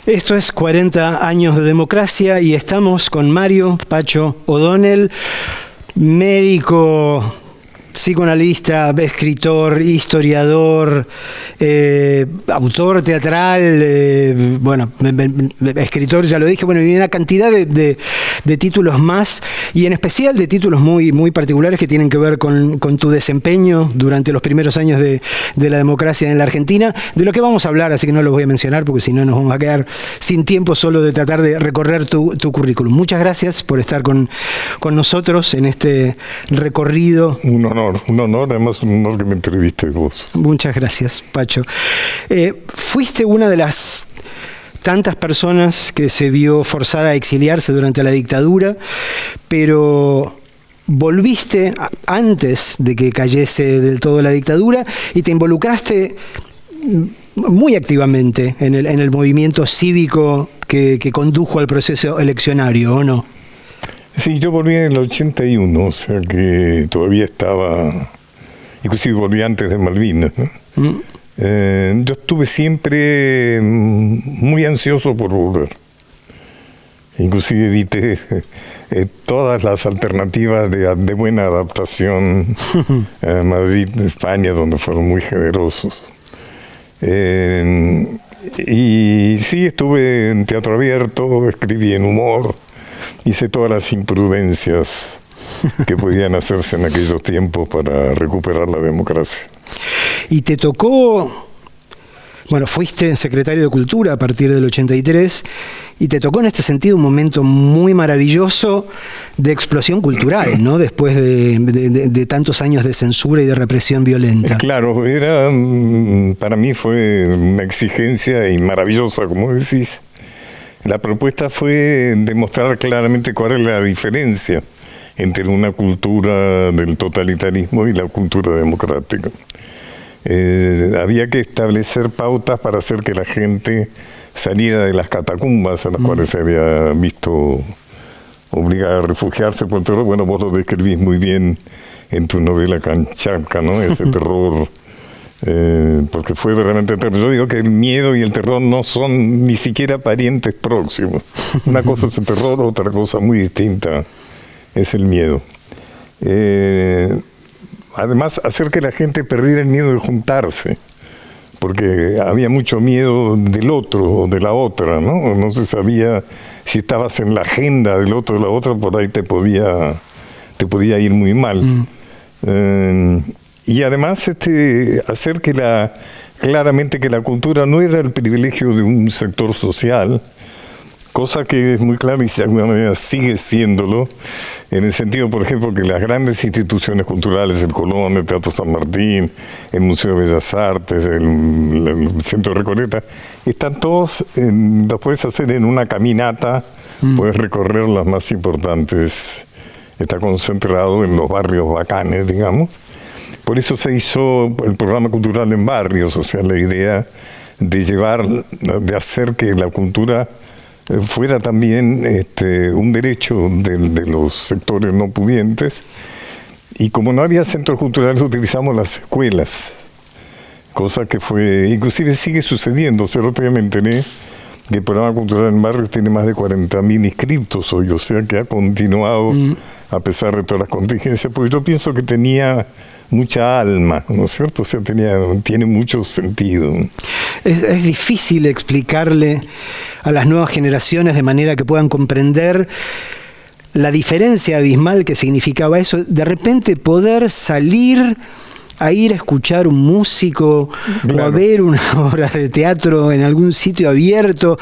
Esto es 40 años de democracia y estamos con Mario Pacho O'Donnell, médico, psicoanalista, escritor, historiador, autor teatral, bueno, escritor, ya lo dije, bueno, y una cantidad de títulos más, y en especial de títulos muy, muy particulares que tienen que ver con tu desempeño durante los primeros años de la democracia en la Argentina, de lo que vamos a hablar, así que no los voy a mencionar porque si no nos vamos a quedar sin tiempo solo de tratar de recorrer tu currículum. Muchas gracias por estar con nosotros en este recorrido. Un honor, además un honor que me entrevistes vos. Muchas gracias, Pacho. Fuiste una de las tantas personas que se vio forzada a exiliarse durante la dictadura, pero volviste antes de que cayese del todo la dictadura y te involucraste muy activamente en el movimiento cívico que condujo al proceso eleccionario, ¿o no? Sí, yo volví en el 81, o sea que todavía estaba, inclusive volví antes de Malvinas, ¿no? Yo estuve siempre muy ansioso por volver. Inclusive evité todas las alternativas de buena adaptación a Madrid, España, donde fueron muy generosos. Y sí, estuve en teatro abierto, escribí en humor, hice todas las imprudencias que podían hacerse en aquellos tiempos para recuperar la democracia. Y te tocó, bueno, fuiste secretario de Cultura a partir del 83, y te tocó en este sentido un momento muy maravilloso de explosión cultural, ¿no? Después de tantos años de censura y de represión violenta. Claro, para mí fue una exigencia y maravillosa, como decís. La propuesta fue demostrar claramente cuál es la diferencia entre una cultura del totalitarismo y la cultura democrática. Había que establecer pautas para hacer que la gente saliera de las catacumbas a las cuales se había visto obligada a refugiarse por el terror. Bueno, vos lo describís muy bien en tu novela Kamchatka, ¿no? Ese terror, porque fue realmente terror. Yo digo que el miedo y el terror no son ni siquiera parientes próximos. Una cosa es el terror, otra cosa muy distinta es el miedo. Además, hacer que la gente perdiera el miedo de juntarse, porque había mucho miedo del otro o de la otra, ¿no? No se sabía si estabas en la agenda del otro o de la otra, por ahí te podía ir muy mal. Y además hacer claramente que la cultura no era el privilegio de un sector social, cosa que es muy clara y de alguna manera sigue siéndolo, en el sentido, por ejemplo, que las grandes instituciones culturales, el Colón, el Teatro San Martín, el Museo de Bellas Artes, el Centro de Recoleta, están todos, los puedes hacer en una caminata, puedes recorrer las más importantes, está concentrado en los barrios bacanes, digamos. Por eso se hizo el programa cultural en barrios, o sea, la idea de hacer que la cultura fuera también un derecho de los sectores no pudientes. Y como no había centros culturales, utilizamos las escuelas, cosa que fue, inclusive sigue sucediendo. O sea, el otro día me enteré que el programa cultural en barrios tiene más de 40.000 inscriptos hoy, o sea que ha continuado a pesar de todas las contingencias, porque yo pienso que tenía mucha alma, ¿no es cierto? O sea, tiene mucho sentido. Es difícil explicarle a las nuevas generaciones de manera que puedan comprender la diferencia abismal que significaba eso. De repente poder salir a ir a escuchar un músico, claro, o a ver una obra de teatro en algún sitio abierto,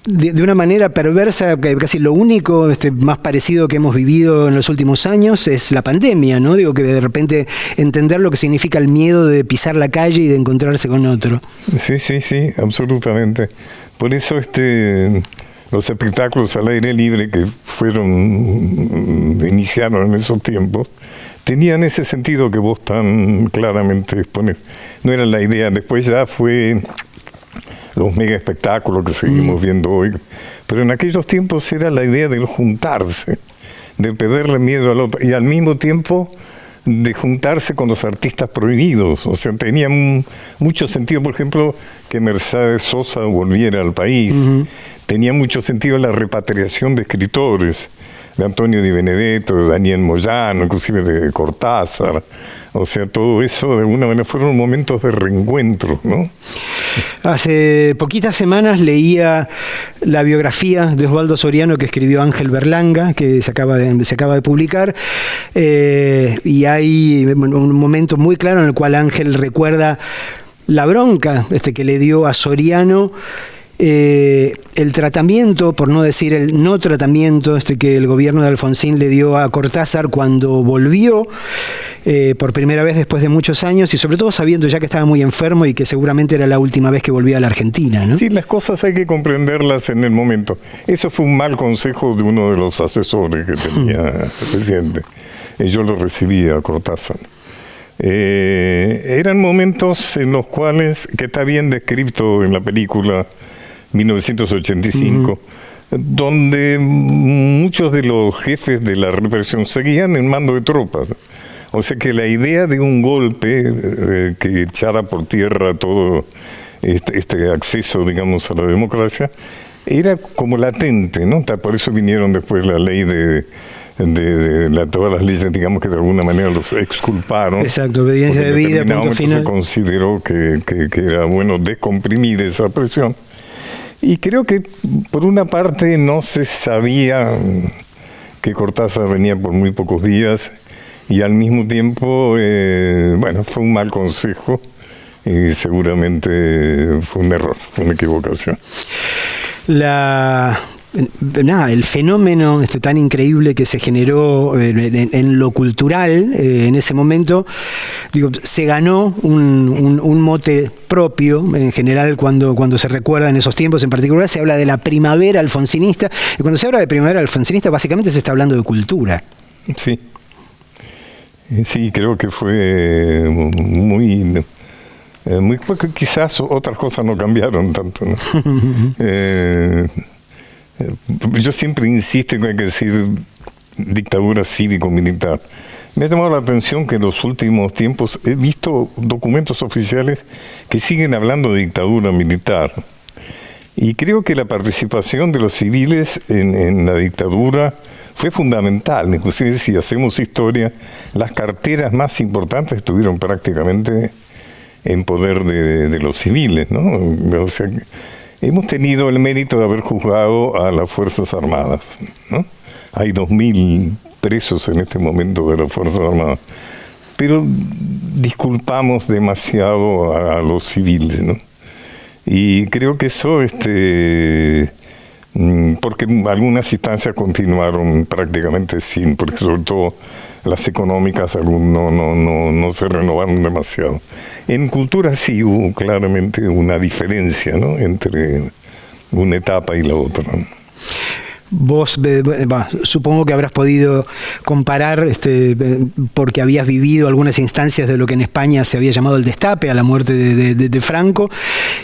de una manera perversa, que casi lo único más parecido que hemos vivido en los últimos años es la pandemia, ¿no? Digo, que de repente entender lo que significa el miedo de pisar la calle y de encontrarse con otro. Sí, absolutamente. Por eso los espectáculos al aire libre que iniciaron en esos tiempos, tenían ese sentido que vos tan claramente exponés. No era la idea, después ya fue los mega espectáculos que seguimos viendo hoy, pero en aquellos tiempos era la idea del juntarse, de perderle miedo al otro y al mismo tiempo de juntarse con los artistas prohibidos. O sea, tenía mucho sentido, por ejemplo, que Mercedes Sosa volviera al país. Tenía mucho sentido la repatriación de escritores, de Antonio Di Benedetto, de Daniel Moyano, inclusive de Cortázar. O sea, todo eso de alguna manera fueron momentos de reencuentro, ¿no? Hace poquitas semanas leía la biografía de Osvaldo Soriano que escribió Ángel Berlanga, que se acaba de publicar, y hay un momento muy claro en el cual Ángel recuerda la bronca que le dio a Soriano, el tratamiento, por no decir el no tratamiento, que el gobierno de Alfonsín le dio a Cortázar cuando volvió por primera vez después de muchos años, y sobre todo sabiendo ya que estaba muy enfermo y que seguramente era la última vez que volvía a la Argentina, ¿no? Sí, las cosas hay que comprenderlas en el momento. Eso fue un mal consejo de uno de los asesores que tenía el presidente. Yo lo recibí a Cortázar. Eran momentos en los cuales, que está bien descrito en la película 1985, donde muchos de los jefes de la represión seguían en mando de tropas. O sea que la idea de un golpe que echara por tierra todo este acceso, digamos, a la democracia, era como latente, ¿no? Por eso vinieron después la ley de todas las leyes, digamos, que de alguna manera los exculparon. Exacto, obediencia debida, punto final. Se consideró que era bueno descomprimir esa presión. Y creo que por una parte no se sabía que Cortázar venía por muy pocos días, y al mismo tiempo, bueno, fue un mal consejo y seguramente fue un error, fue una equivocación. El fenómeno tan increíble que se generó en lo cultural en ese momento, se ganó un mote propio en general cuando se recuerda en esos tiempos. En particular se habla de la primavera alfonsinista, y cuando se habla de primavera alfonsinista básicamente se está hablando de cultura. Sí. Sí, creo que fue muy quizás otras cosas no cambiaron tanto, ¿no? Yo siempre insisto en que hay que decir dictadura cívico-militar. Me ha llamado la atención que en los últimos tiempos he visto documentos oficiales que siguen hablando de dictadura militar. Y creo que la participación de los civiles en la dictadura fue fundamental. Inclusive, si hacemos historia, las carteras más importantes estuvieron prácticamente en poder de los civiles, ¿no? O sea, hemos tenido el mérito de haber juzgado a las Fuerzas Armadas, ¿no? Hay 2.000 presos en este momento de las Fuerzas Armadas, pero disculpamos demasiado a los civiles, ¿no? Y creo que eso, porque algunas instancias continuaron prácticamente sin, porque sobre todo las económicas no se renovaron demasiado. En cultura sí hubo claramente una diferencia, ¿no?, entre una etapa y la otra. Vos, supongo que habrás podido comparar, porque habías vivido algunas instancias de lo que en España se había llamado el destape a la muerte de Franco,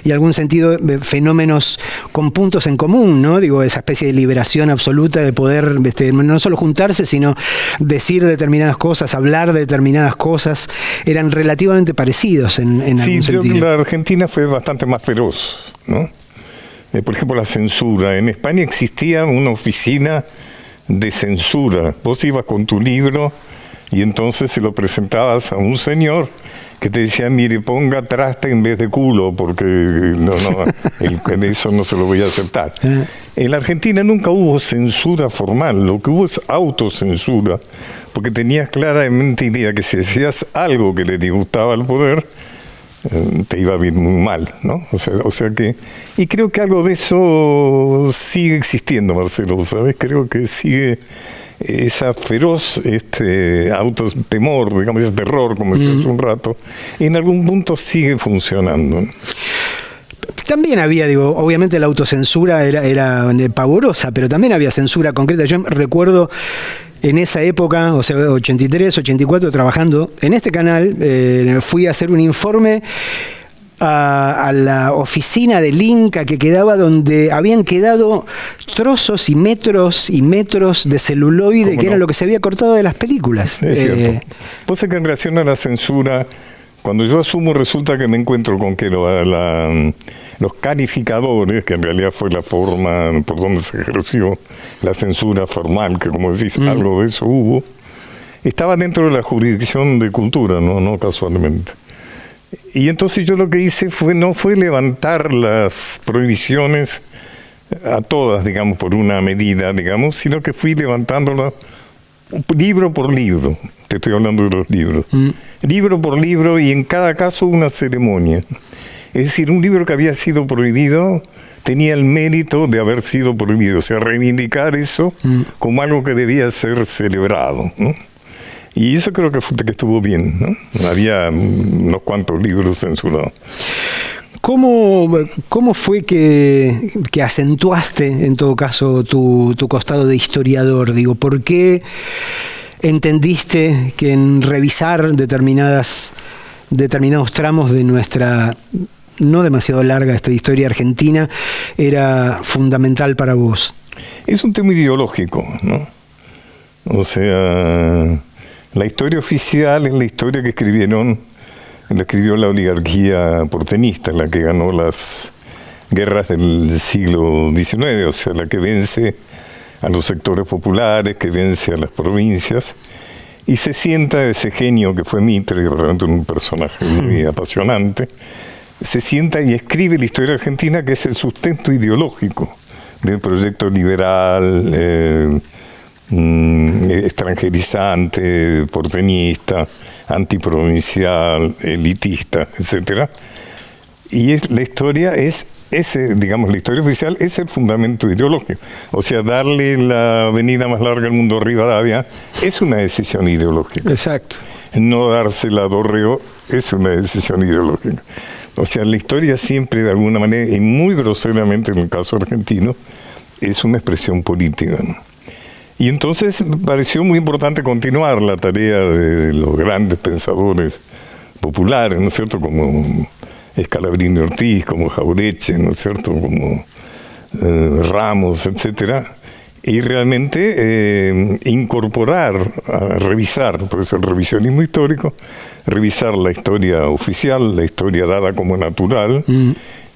y en algún sentido fenómenos con puntos en común, ¿no? Digo, esa especie de liberación absoluta de poder no solo juntarse, sino decir determinadas cosas, hablar de determinadas cosas, eran relativamente parecidos en algún sentido. Sí, la Argentina fue bastante más feroz, ¿no? Por ejemplo, la censura. En España existía una oficina de censura. Vos ibas con tu libro y entonces se lo presentabas a un señor que te decía, mire, ponga traste en vez de culo, porque eso no se lo voy a aceptar. En la Argentina nunca hubo censura formal, lo que hubo es autocensura, porque tenías claramente idea que si hacías algo que le disgustaba al poder, te iba a ir muy mal, ¿no? O sea que, y creo que algo de eso sigue existiendo, Marcelo, ¿sabes? Creo que sigue esa feroz autotemor, digamos, ese terror, como decía hace un rato, en algún punto sigue funcionando, ¿no? También había, obviamente la autocensura era pavorosa, pero también había censura concreta. Yo recuerdo en esa época, o sea, 83, 84, trabajando en este canal, fui a hacer un informe a la oficina del Inca que quedaba donde habían quedado trozos y metros de celuloide que era lo que se había cortado de las películas. Es cierto. Vos sabés que en relación a la censura, cuando yo asumo, resulta que me encuentro con que los calificadores, que en realidad fue la forma por donde se ejerció la censura formal, que como decís, algo de eso hubo, estaba dentro de la jurisdicción de cultura, no casualmente. Y entonces yo lo que hice no fue levantar las prohibiciones a todas, digamos, por una medida, digamos, sino que fui levantándolas libro por libro. Te estoy hablando de los libros. Libro por libro, y en cada caso una ceremonia. Es decir, un libro que había sido prohibido tenía el mérito de haber sido prohibido, o sea, reivindicar eso como algo que debía ser celebrado, ¿no? Y eso creo que estuvo bien, ¿no? Había unos cuantos libros censurados. ¿Cómo fue que acentuaste, en todo caso, tu costado de historiador? Digo, ¿por qué entendiste que en revisar determinados tramos de nuestra no demasiado larga historia argentina era fundamental para vos? Es un tema ideológico, ¿no? O sea, la historia oficial es la historia que la escribió la oligarquía porteñista, la que ganó las guerras del siglo XIX, o sea, la que vence a los sectores populares, que vence a las provincias, y se sienta ese genio que fue Mitre, realmente un personaje muy apasionante, se sienta y escribe la historia argentina, que es el sustento ideológico del proyecto liberal, extranjerizante, porteñista, antiprovincial, elitista, etcétera. Y la historia es la historia oficial es el fundamento ideológico. O sea, darle la avenida más larga al mundo a Rivadavia es una decisión ideológica. Exacto. No dársela a Dorrego es una decisión ideológica. O sea, la historia siempre, de alguna manera, y muy groseramente en el caso argentino, es una expresión política, ¿no? Y entonces me pareció muy importante continuar la tarea de los grandes pensadores populares, ¿no es cierto?, como Scalabrini Ortiz, como Jauretche, ¿no es cierto?, como Ramos, etcétera, y realmente incorporar, revisar, por eso el revisionismo histórico, revisar la historia oficial, la historia dada como natural,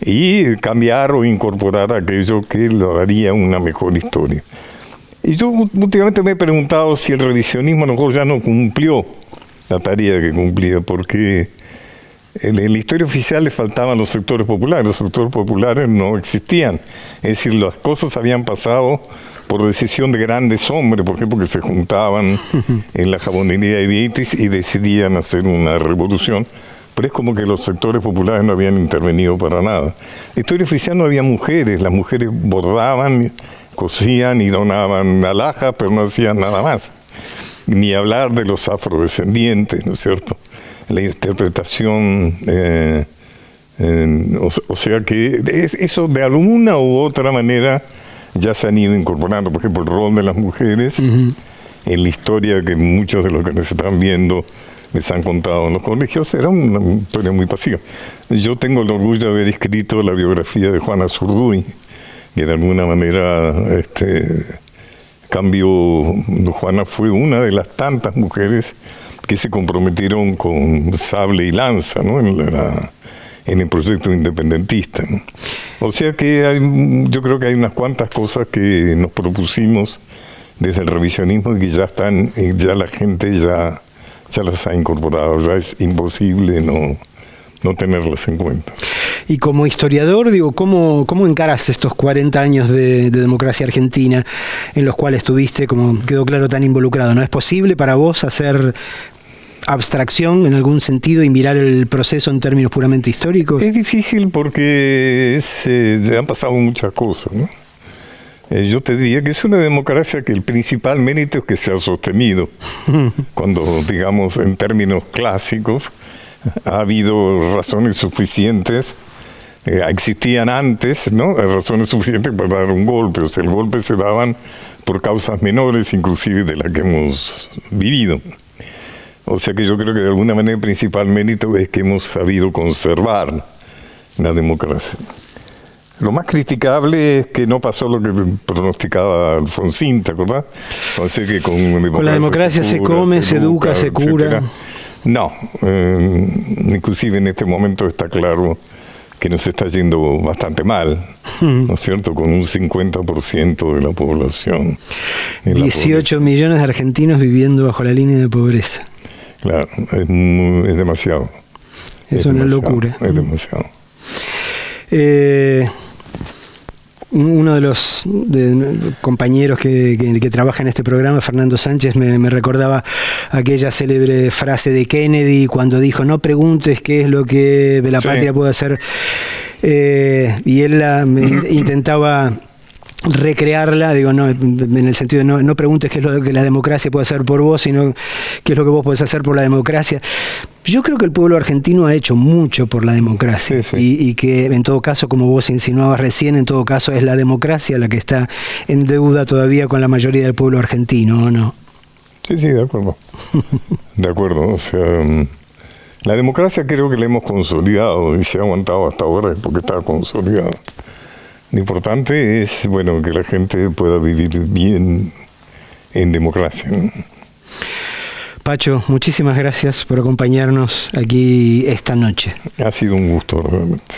y cambiar o incorporar aquello que lo haría una mejor historia. Y yo últimamente me he preguntado si el revisionismo a lo mejor ya no cumplió la tarea que cumplía, porque en la historia oficial le faltaban los sectores populares no existían. Es decir, las cosas habían pasado por decisión de grandes hombres, por ejemplo, que se juntaban en la jabonería de Vieites y decidían hacer una revolución, pero es como que los sectores populares no habían intervenido para nada. En la historia oficial no había mujeres, las mujeres bordaban, cosían y donaban alhajas, pero no hacían nada más. Ni hablar de los afrodescendientes, ¿no es cierto? La interpretación, o sea que eso de alguna u otra manera ya se han ido incorporando. Por ejemplo, el rol de las mujeres en la historia que muchos de los que nos están viendo les han contado en los colegios, era una historia muy pasiva. Yo tengo el orgullo de haber escrito la biografía de Juana Zurduy, que de alguna manera Juana fue una de las tantas mujeres que se comprometieron con sable y lanza, ¿no?, en el proyecto independentista, ¿no? O sea que yo creo que hay unas cuantas cosas que nos propusimos desde el revisionismo y que ya están, ya la gente ya las ha incorporado, ya es imposible no tenerlas en cuenta. Y como historiador, digo, ¿cómo encarás estos 40 años de democracia argentina en los cuales estuviste, como quedó claro, tan involucrado? ¿No es posible para vos hacer abstracción en algún sentido y mirar el proceso en términos puramente históricos? Es difícil porque han pasado muchas cosas, ¿no? Yo te diría que es una democracia que el principal mérito es que se ha sostenido. Cuando, digamos, en términos clásicos, ha habido razones suficientes, existían antes, ¿no?, razones suficientes para dar un golpe. O sea, el golpe se daban por causas menores, inclusive de las que hemos vivido. O sea que yo creo que de alguna manera el principal mérito es que hemos sabido conservar la democracia. Lo más criticable es que no pasó lo que pronosticaba Alfonsín, ¿te acordás? O sea, que con la democracia se come, se educa, se cura. No, inclusive en este momento está claro que nos está yendo bastante mal, ¿no es cierto? Con un 50% de la población. 18 millones de argentinos viviendo bajo la línea de pobreza. Claro, es demasiado. Es una locura. Es demasiado. Uno de los compañeros que trabaja en este programa, Fernando Sánchez, me recordaba aquella célebre frase de Kennedy cuando dijo: no preguntes qué es lo que la patria puede hacer, y él intentaba recrearla, digo, no, en el sentido de no preguntes qué es lo que la democracia puede hacer por vos, sino qué es lo que vos podés hacer por la democracia. Yo creo que el pueblo argentino ha hecho mucho por la democracia, y que en todo caso, como vos insinuabas recién, en todo caso es la democracia la que está en deuda todavía con la mayoría del pueblo argentino, ¿o no? Sí, de acuerdo. De acuerdo, o sea, la democracia creo que la hemos consolidado y se ha aguantado hasta ahora porque está consolidada. Lo importante es, bueno, que la gente pueda vivir bien en democracia, ¿no? Pacho, muchísimas gracias por acompañarnos aquí esta noche. Ha sido un gusto, realmente.